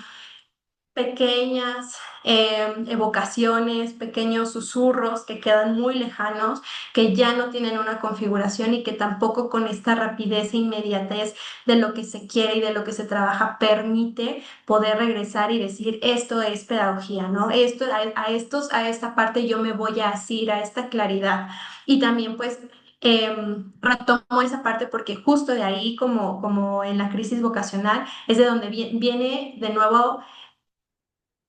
pequeñas evocaciones, pequeños susurros que quedan muy lejanos, que ya no tienen una configuración y que tampoco con esta rapidez e inmediatez de lo que se quiere y de lo que se trabaja permite poder regresar y decir, esto es pedagogía, ¿no? A esta parte yo me voy a asir, a esta claridad. Y también pues... retomo esa parte porque justo de ahí, como en la crisis vocacional, es de donde viene de nuevo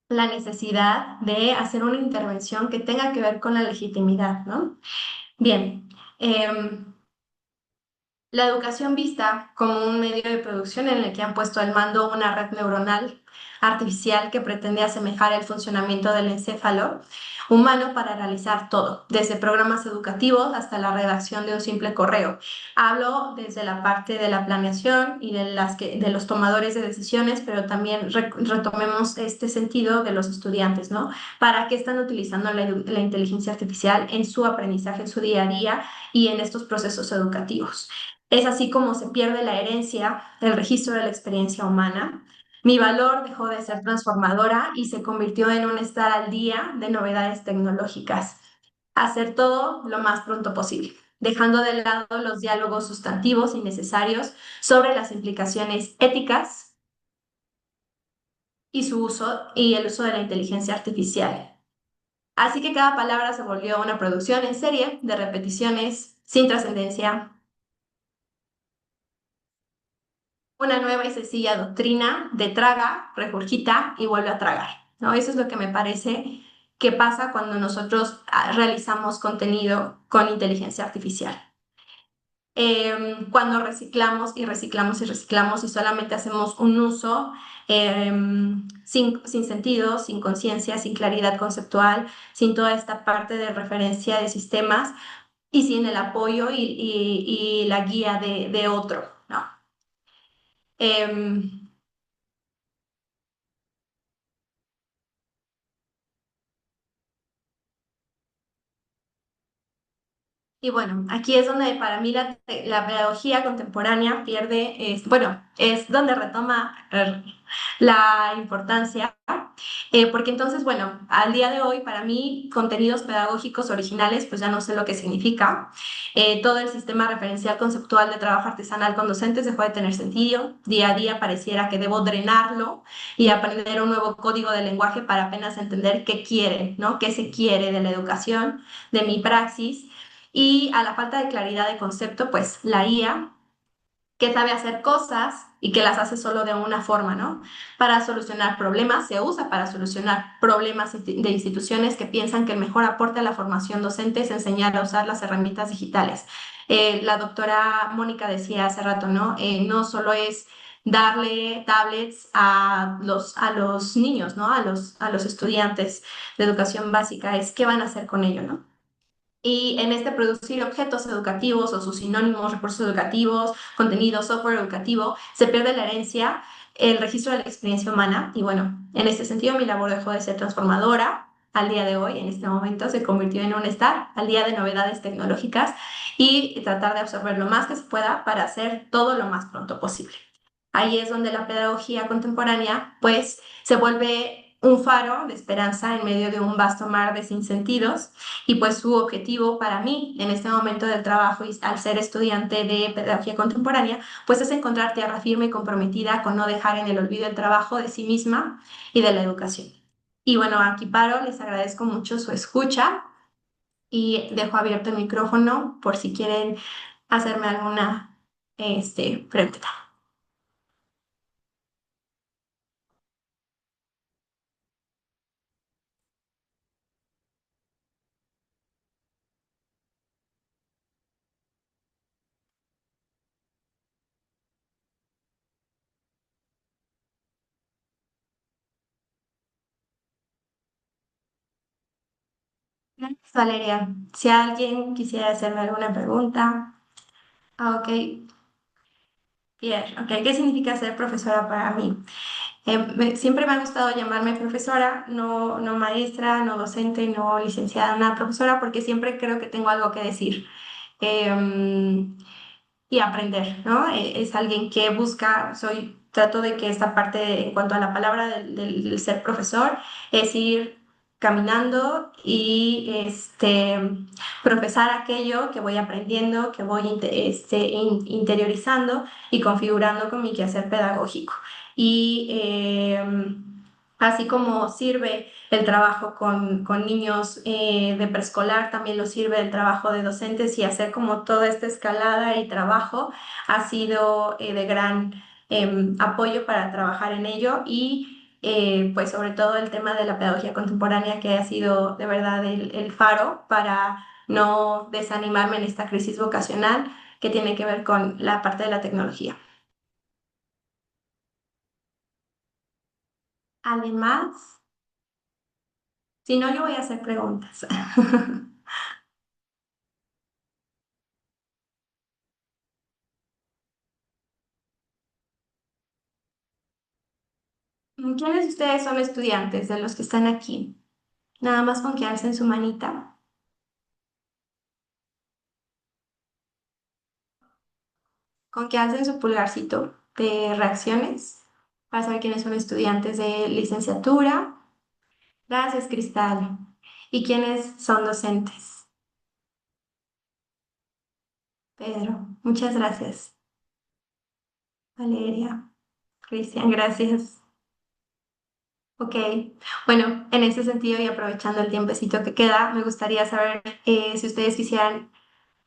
la necesidad de hacer una intervención que tenga que ver con la legitimidad, ¿no? Bien, la educación vista como un medio de producción en el que han puesto al mando una red neuronal artificial que pretende asemejar el funcionamiento del encéfalo humano para realizar todo, desde programas educativos hasta la redacción de un simple correo. Hablo desde la parte de la planeación y de los tomadores de decisiones, pero también retomemos este sentido de los estudiantes, ¿no? ¿Para qué están utilizando la inteligencia artificial en su aprendizaje, en su día a día y en estos procesos educativos? Es así como se pierde la herencia del registro de la experiencia humana. Mi valor dejó de ser transformadora y se convirtió en un estar al día de novedades tecnológicas. Hacer todo lo más pronto posible, dejando de lado los diálogos sustantivos innecesarios sobre las implicaciones éticas y su uso y el uso de la inteligencia artificial. Así que cada palabra se volvió una producción en serie de repeticiones sin trascendencia, una nueva y sencilla doctrina de traga, regurgita y vuelve a tragar, ¿no? Eso es lo que me parece que pasa cuando nosotros realizamos contenido con inteligencia artificial. Cuando reciclamos y reciclamos y reciclamos y solamente hacemos un uso sin sentido, sin conciencia, sin claridad conceptual, sin toda esta parte de referencia de sistemas y sin el apoyo y la guía de otro, ¿no? Em, Y bueno, aquí es donde para mí la pedagogía contemporánea pierde, bueno, es donde retoma la importancia, porque entonces, bueno, al día de hoy para mí contenidos pedagógicos originales, pues ya no sé lo que significa. Todo el sistema referencial conceptual de trabajo artesanal con docentes dejó de tener sentido. Día a día pareciera que debo drenarlo y aprender un nuevo código de lenguaje para apenas entender qué quieren, ¿no? ¿Qué se quiere de la educación, de mi praxis? Y a la falta de claridad de concepto, pues la IA, que sabe hacer cosas y que las hace solo de una forma, ¿no? Para solucionar problemas, se usa para solucionar problemas de instituciones que piensan que el mejor aporte a la formación docente es enseñar a usar las herramientas digitales. La doctora Mónica decía hace rato, ¿no? No solo es darle tablets a los niños, ¿no? A los estudiantes de educación básica, es qué van a hacer con ello, ¿no? Y en este producir objetos educativos o sus sinónimos, recursos educativos, contenido, software educativo, se pierde la herencia, el registro de la experiencia humana. Y bueno, en este sentido mi labor dejó de ser transformadora al día de hoy, en este momento se convirtió en un estar al día de novedades tecnológicas y tratar de absorber lo más que se pueda para hacer todo lo más pronto posible. Ahí es donde la pedagogía contemporánea pues se vuelve un faro de esperanza en medio de un vasto mar de sinsentidos y pues su objetivo para mí en este momento del trabajo y al ser estudiante de pedagogía contemporánea pues es encontrar tierra firme y comprometida con no dejar en el olvido el trabajo de sí misma y de la educación. Y bueno, aquí paro, les agradezco mucho su escucha y dejo abierto el micrófono por si quieren hacerme alguna pregunta. Valeria, si alguien quisiera hacerme alguna pregunta. Ah, ok, bien, ok. ¿Qué significa ser profesora para mí? Siempre me ha gustado llamarme profesora, no maestra, no docente, no licenciada, una profesora, porque siempre creo que tengo algo que decir. Em, y aprender, ¿no? Es alguien que busca, trato de que esta parte en cuanto a la palabra del ser profesor es ir caminando y profesar aquello que voy aprendiendo, que voy interiorizando y configurando con mi quehacer pedagógico. Y así como sirve el trabajo con niños de preescolar, también lo sirve el trabajo de docentes y hacer como toda esta escalada y trabajo ha sido de gran apoyo para trabajar en ello y pues sobre todo el tema de la pedagogía contemporánea que ha sido de verdad el faro para no desanimarme en esta crisis vocacional que tiene que ver con la parte de la tecnología. ¿Alguien más? Si no, yo voy a hacer preguntas. ¿Quiénes de ustedes son estudiantes de los que están aquí? Nada más con que alcen su manita, con que alcen su pulgarcito de reacciones para saber quiénes son estudiantes de licenciatura. Gracias, Cristal. ¿Y quiénes son docentes? Pedro, muchas gracias. Valeria, Cristian, gracias. Ok, bueno, en ese sentido y aprovechando el tiempecito que queda, me gustaría saber si ustedes quisieran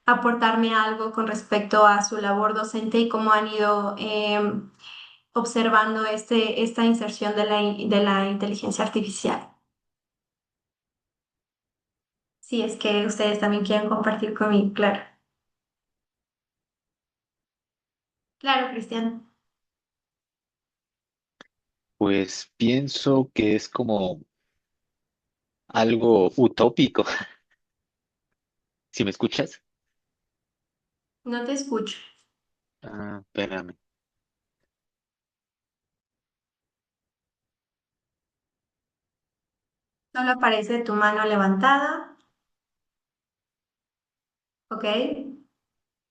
aportarme algo con respecto a su labor docente y cómo han ido observando esta inserción de de la inteligencia artificial. Si es que ustedes también quieren compartir conmigo, claro. Claro, Cristian. Pues pienso que es como algo utópico. ¿Si me escuchas? No te escucho. Ah, espérame. Solo aparece tu mano levantada, ¿ok?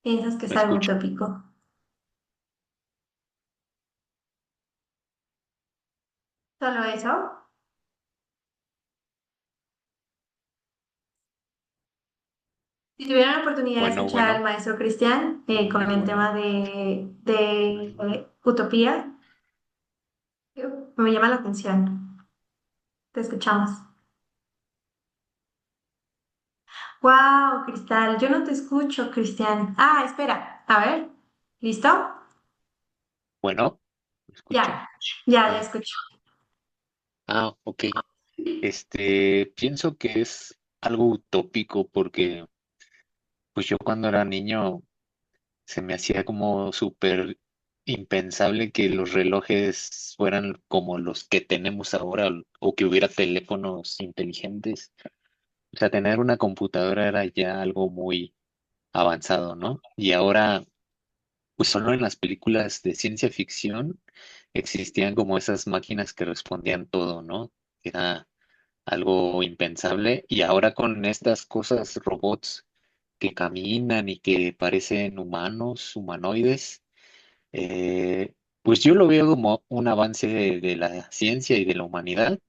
Piensas que es ¿Me algo escucho? utópico. Solo eso. Si tuvieran la oportunidad de Bueno, escuchar al bueno, maestro Cristian con el bueno. tema utopía, me llama la atención. Te escuchamos. Wow, Cristal, yo no te escucho, Cristian. Ah, espera, a ver, ¿listo? Bueno, ¿me escucha? Ya, ya Ah, escucho. ok. Pienso que es algo utópico porque pues yo cuando era niño se me hacía como súper impensable que los relojes fueran como los que tenemos ahora o que hubiera teléfonos inteligentes. O sea, tener una computadora era ya algo muy avanzado, ¿no? Y ahora, pues solo en las películas de ciencia ficción existían como esas máquinas que respondían todo, ¿no? Era algo impensable. Y ahora con estas cosas, robots que caminan y que parecen humanos, humanoides, pues yo lo veo como un avance de la ciencia y de la humanidad,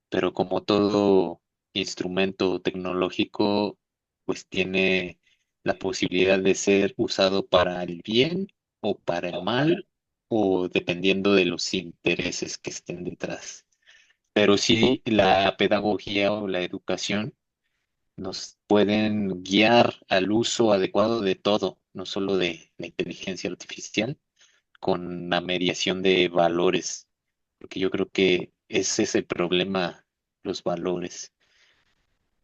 pero como todo instrumento tecnológico, pues tiene la posibilidad de ser usado para el bien o para el mal, o dependiendo de los intereses que estén detrás. Pero sí, la pedagogía o la educación nos pueden guiar al uso adecuado de todo, no solo de la inteligencia artificial, con la mediación de valores, porque yo creo que ese es el problema, los valores,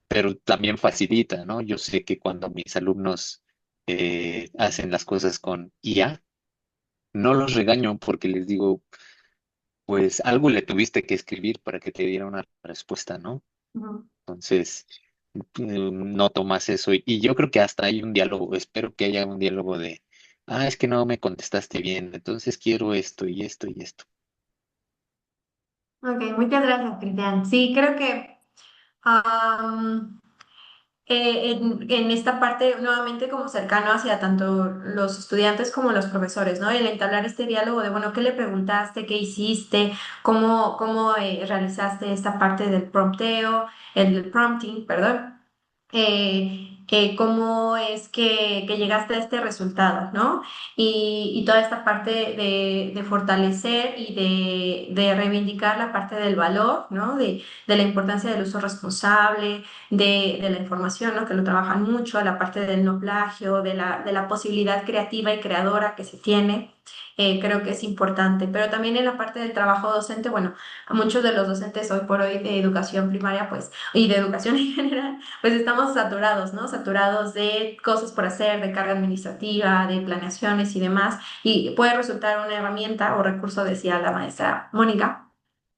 pero también facilita, ¿no? Yo sé que cuando mis alumnos hacen las cosas con IA, no los regaño porque les digo, pues algo le tuviste que escribir para que te diera una respuesta, ¿no? Ujú. Entonces, noto más eso. Y yo creo que hasta hay un diálogo, espero que haya un diálogo de, es que no me contestaste bien, entonces quiero esto y esto y esto. Ok, muchas gracias, Cristian. Sí, creo que am, en esta parte, nuevamente, como cercano hacia tanto los estudiantes como los profesores, ¿no? El entablar este diálogo de, bueno, ¿qué le preguntaste? ¿Qué hiciste? ¿Cómo realizaste esta parte del prompteo, el prompting, perdón? Cómo es que llegaste a este resultado, ¿no? Y toda esta parte de fortalecer y de reivindicar la parte del valor, ¿no? De la importancia del uso responsable, de la información, ¿no? Que lo trabajan mucho, la parte del no plagio, de la posibilidad creativa y creadora que se tiene. Creo que es importante, pero también en la parte del trabajo docente, bueno, muchos de los docentes hoy por hoy de educación primaria, pues, y de educación en general, pues estamos saturados, ¿no? Saturados de cosas por hacer, de carga administrativa, de planeaciones y demás, y puede resultar una herramienta o recurso, decía la maestra Mónica,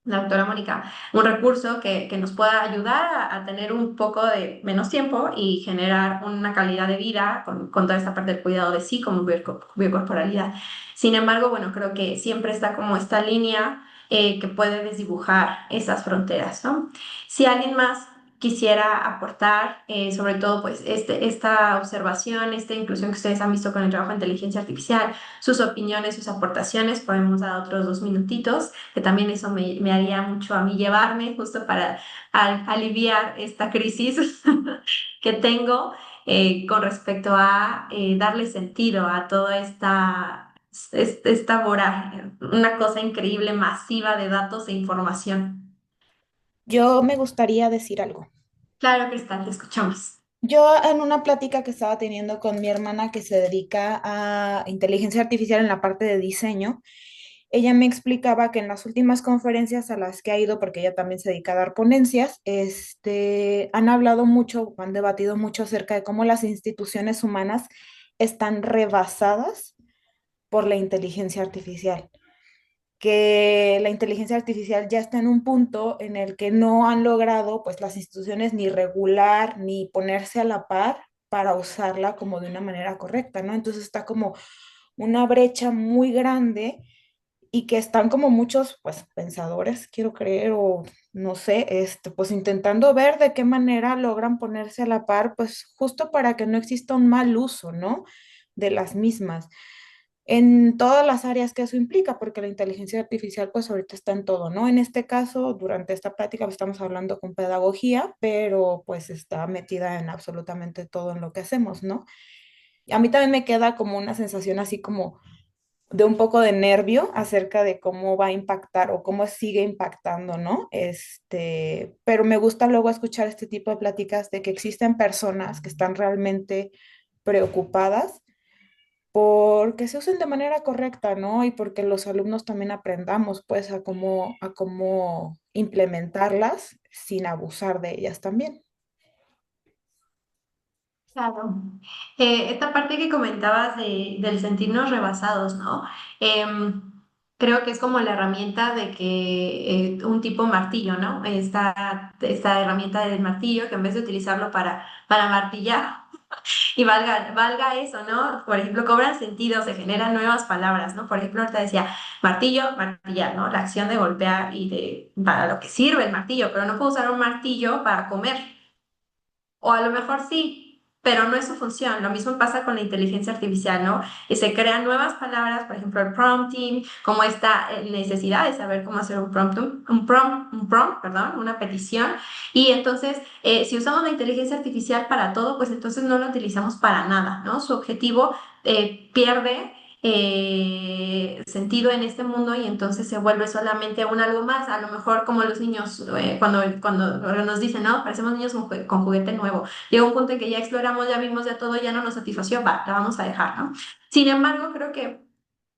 la doctora Mónica, un recurso que nos pueda ayudar a tener un poco de menos tiempo y generar una calidad de vida con toda esta parte del cuidado de sí como biocorporalidad. Sin embargo, bueno, creo que siempre está como esta línea que puede desdibujar esas fronteras, ¿no? Si alguien más quisiera aportar, sobre todo pues esta observación, esta inclusión que ustedes han visto con el trabajo de inteligencia artificial, sus opiniones, sus aportaciones, podemos dar otros 2 minutitos, que también eso me haría mucho a mí llevarme justo para aliviar esta crisis que tengo con respecto a darle sentido a toda esta vorágine, una cosa increíble, masiva de datos e información. Yo me gustaría decir algo. Claro, Cristal, te escuchamos. Yo en una plática que estaba teniendo con mi hermana que se dedica a inteligencia artificial en la parte de diseño, ella me explicaba que en las últimas conferencias a las que ha ido, porque ella también se dedica a dar ponencias, han hablado mucho, han debatido mucho acerca de cómo las instituciones humanas están rebasadas por la inteligencia artificial, que la inteligencia artificial ya está en un punto en el que no han logrado pues las instituciones ni regular ni ponerse a la par para usarla como de una manera correcta, ¿no? Entonces está como una brecha muy grande y que están como muchos pues pensadores, quiero creer, o no sé, pues intentando ver de qué manera logran ponerse a la par, pues justo para que no exista un mal uso, ¿no? De las mismas en todas las áreas que eso implica, porque la inteligencia artificial pues ahorita está en todo, ¿no? En este caso, durante esta práctica pues, estamos hablando con pedagogía, pero pues está metida en absolutamente todo en lo que hacemos, ¿no? A mí también me queda como una sensación así como de un poco de nervio acerca de cómo va a impactar o cómo sigue impactando, ¿no? Pero me gusta luego escuchar este tipo de pláticas de que existen personas que están realmente preocupadas porque se usen de manera correcta, ¿no? Y porque los alumnos también aprendamos, pues, a cómo implementarlas sin abusar de ellas también. Claro. Esta parte que comentabas del sentirnos rebasados, ¿no? Em, Creo que es como la herramienta de que un tipo martillo, ¿no? Esta herramienta del martillo que en vez de utilizarlo para martillar, y valga eso, ¿no? Por ejemplo, cobran sentido, se generan nuevas palabras, ¿no? Por ejemplo, ahorita decía martillo, martillar, ¿no? La acción de golpear para lo que sirve el martillo, pero no puedo usar un martillo para comer. O a lo mejor sí, pero no es su función. Lo mismo pasa con la inteligencia artificial, ¿no? Y se crean nuevas palabras, por ejemplo, el prompting, como esta necesidad de saber cómo hacer un prompt, perdón, una petición. Y entonces, si usamos la inteligencia artificial para todo, pues entonces no la utilizamos para nada, ¿no? Su objetivo pierde sentido en este mundo y entonces se vuelve solamente un algo más, a lo mejor como los niños cuando nos dicen, no, parecemos niños con juguete nuevo. Llega un punto en que ya exploramos, ya vimos ya todo, ya no nos satisfació, va, la vamos a dejar, ¿no? Sin embargo, creo que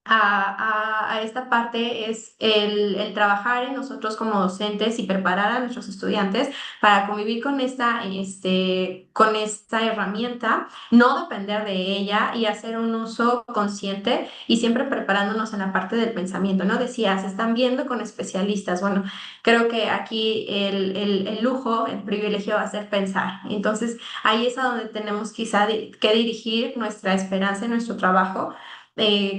a esta parte es el trabajar en nosotros como docentes y preparar a nuestros estudiantes para convivir con esta herramienta, no depender de ella y hacer un uso consciente y siempre preparándonos en la parte del pensamiento, ¿no? Decías, están viendo con especialistas. Bueno, creo que aquí el lujo, el privilegio va a ser pensar. Entonces, ahí es a donde tenemos quizá que dirigir nuestra esperanza y nuestro trabajo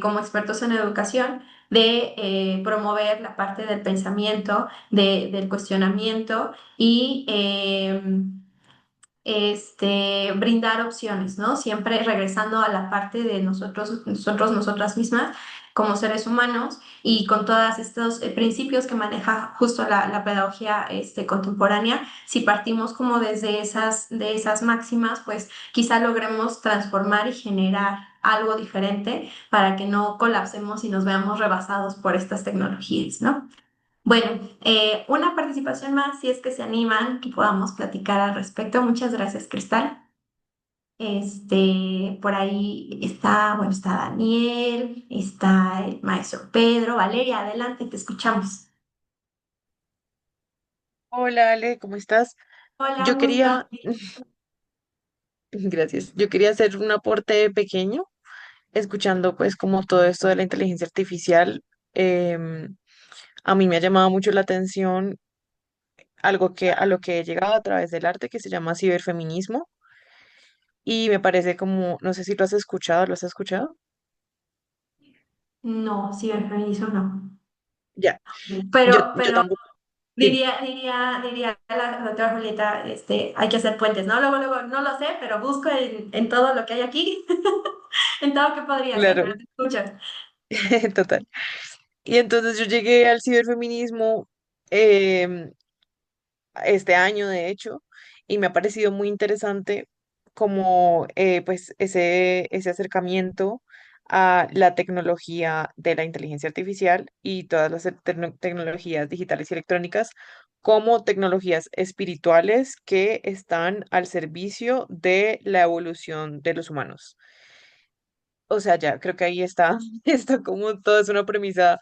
como expertos en educación, de promover la parte del pensamiento, del cuestionamiento y brindar opciones, ¿no? Siempre regresando a la parte de nosotras mismas como seres humanos y con todos estos principios que maneja justo la pedagogía contemporánea. Si partimos como desde de esas máximas, pues quizá logremos transformar y generar algo diferente para que no colapsemos y nos veamos rebasados por estas tecnologías, ¿no? Bueno, una participación más, si es que se animan, que podamos platicar al respecto. Muchas gracias, Cristal. Por ahí está, bueno, está Daniel, está el maestro Pedro, Valeria, adelante, te escuchamos. Hola Ale, ¿cómo estás? Hola, Yo un gusto. quería, gracias, yo quería hacer un aporte pequeño, escuchando pues como todo esto de la inteligencia artificial. em, a mí me ha llamado mucho la atención algo que a lo que he llegado a través del arte que se llama ciberfeminismo y me parece como, no sé si lo has escuchado, ¿lo has escuchado? No, ciberfeminismo no. Ya, yo Pero tampoco. Dime. diría la doctora Julieta, hay que hacer puentes, ¿no? Luego, no lo sé, pero busco en todo lo que hay aquí, en todo que podría hacer, Claro, pero te escucho. total. Y entonces yo llegué al ciberfeminismo em, este año, de hecho, y me ha parecido muy interesante como pues ese acercamiento a la tecnología de la inteligencia artificial y todas las tecnologías digitales y electrónicas como tecnologías espirituales que están al servicio de la evolución de los humanos. O sea, ya creo que ahí está, está como todo es una premisa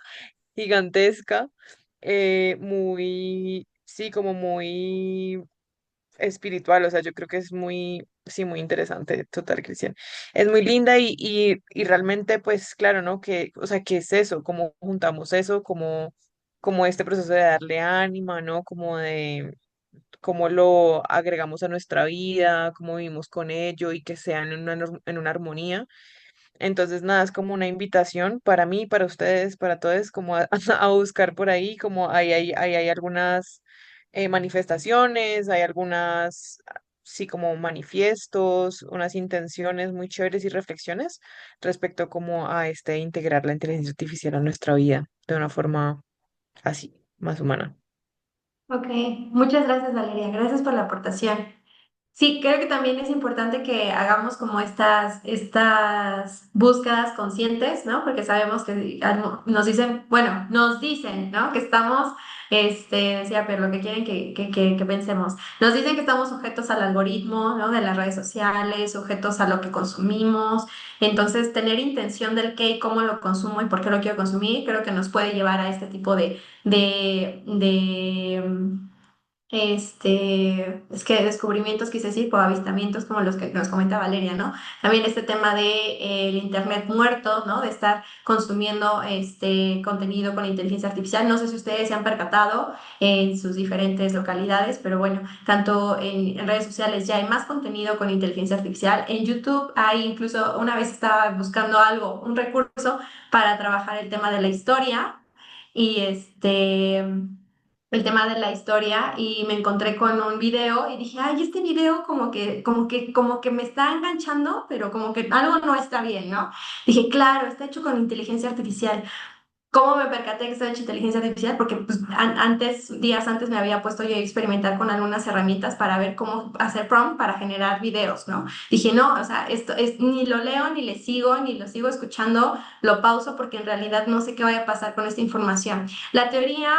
gigantesca, muy, sí, como muy espiritual, o sea, yo creo que es muy, sí, muy interesante, total, Cristian. Es muy linda y realmente, pues, claro, ¿no? Que, o sea, ¿qué es eso? ¿Cómo juntamos eso? Como este proceso de darle ánima, ¿no? Como de cómo lo agregamos a nuestra vida, cómo vivimos con ello y que sean en una armonía. Entonces, nada, es como una invitación para mí, para ustedes, para todos, como a, a buscar por ahí, como hay algunas manifestaciones, hay algunas, sí, como manifiestos, unas intenciones muy chéveres y reflexiones respecto como a integrar la inteligencia artificial a nuestra vida de una forma así, más humana. Ok, muchas gracias, Valeria. Gracias por la aportación. Sí, creo que también es importante que hagamos como estas búsquedas conscientes, ¿no? Porque sabemos que nos dicen, bueno, nos dicen, ¿no? Que estamos, decía, pero lo que quieren que pensemos. Nos dicen que estamos sujetos al algoritmo, ¿no? De las redes sociales, sujetos a lo que consumimos. Entonces, tener intención del qué y cómo lo consumo y por qué lo quiero consumir, creo que nos puede llevar a este tipo de es que descubrimientos, quise decir, o avistamientos como los que nos comenta Valeria, ¿no? También este tema de el internet muerto, ¿no? De estar consumiendo este contenido con inteligencia artificial. No sé si ustedes se han percatado en sus diferentes localidades, pero bueno, tanto en redes sociales ya hay más contenido con inteligencia artificial. En YouTube hay incluso, una vez estaba buscando algo, un recurso para trabajar el tema de la historia y el tema de la historia y me encontré con un video y dije, ay, este video como que me está enganchando, pero como que algo no está bien, ¿no? Dije, claro, está hecho con inteligencia artificial. ¿Cómo me percaté que estaba hecho inteligencia artificial? Porque pues, días antes me había puesto yo a experimentar con algunas herramientas para ver cómo hacer prompt para generar videos, ¿no? Dije, no, o sea, esto es, ni lo leo, ni le sigo, ni lo sigo escuchando, lo pauso porque en realidad no sé qué vaya a pasar con esta información. La teoría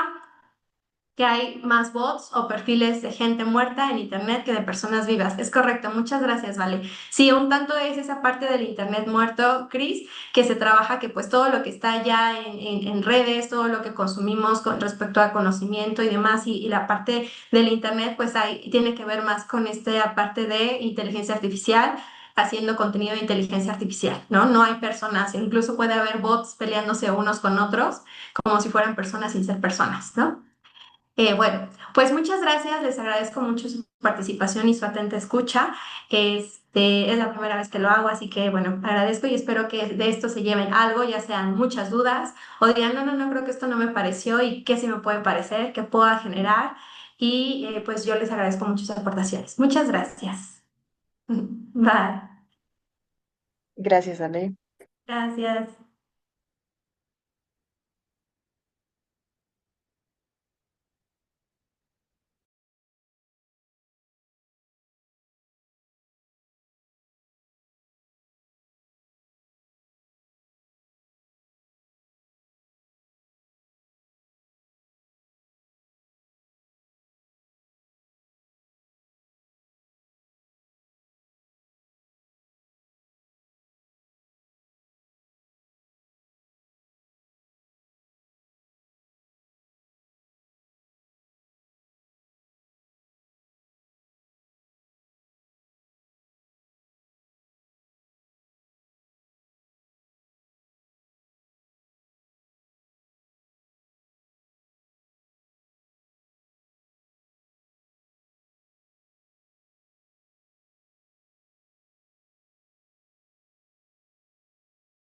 que hay más bots o perfiles de gente muerta en Internet que de personas vivas. Es correcto, muchas gracias, Vale. Sí, un tanto es esa parte del Internet muerto, Chris, que se trabaja que pues todo lo que está ya en redes, todo lo que consumimos con respecto a conocimiento y demás, y la parte del Internet pues ahí tiene que ver más con esta parte de inteligencia artificial haciendo contenido de inteligencia artificial, ¿no? No hay personas, incluso puede haber bots peleándose unos con otros como si fueran personas sin ser personas, ¿no? Bueno, pues muchas gracias, les agradezco mucho su participación y su atenta escucha. Es la primera vez que lo hago, así que bueno, agradezco y espero que de esto se lleven algo, ya sean muchas dudas o digan, no, no, no, creo que esto no me pareció y qué sí me puede parecer, qué pueda generar. Y pues yo les agradezco mucho sus aportaciones. Muchas gracias. Bye. Gracias, Ale. Gracias.